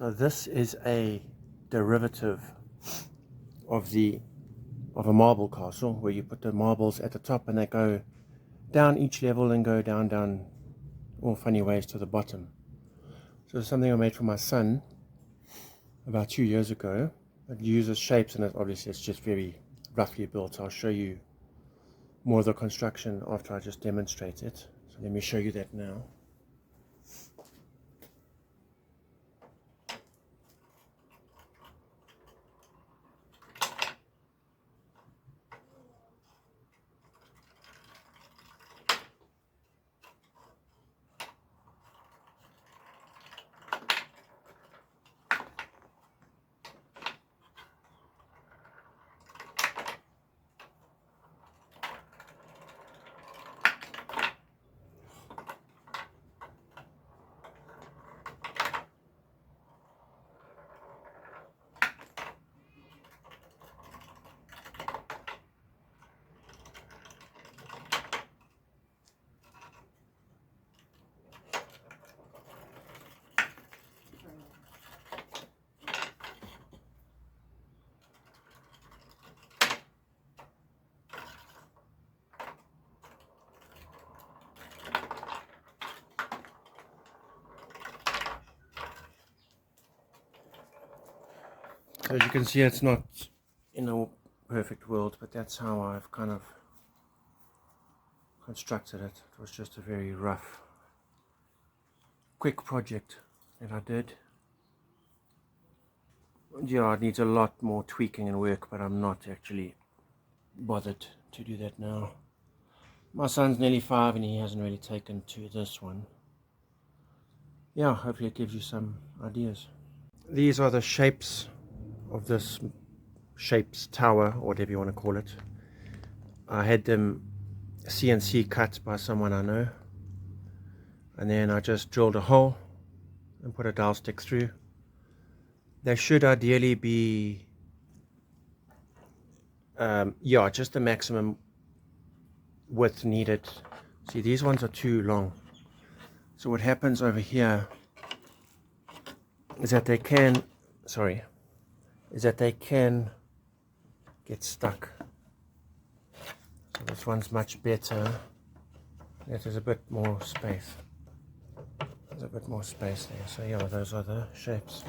So this is a derivative of a marble castle, where you put the marbles at the top and they go down each level and go down all funny ways to the bottom. So it's something I made for my son about 2 years ago. It uses shapes, and obviously it's just very roughly built. I'll show you more of the construction after I just demonstrate it. So let me show you that now. So as you can see, it's not in a perfect world, but that's how I've kind of constructed it. It was just a very rough, quick project that I did. Yeah, it needs a lot more tweaking and work, but I'm not actually bothered to do that now. My son's nearly 5 and he hasn't really taken to this one. Yeah, hopefully it gives you some ideas. These are the shapes of this shapes tower, or whatever you want to call it. I had them CNC cut by someone I know, and then I just drilled a hole and put a dowel stick through. They should ideally be yeah, just the maximum width needed. See, these ones are too long. So what happens over here is that they can get stuck. So this one's much better. There's a bit more space. There's a bit more space there. So yeah, those are the shapes.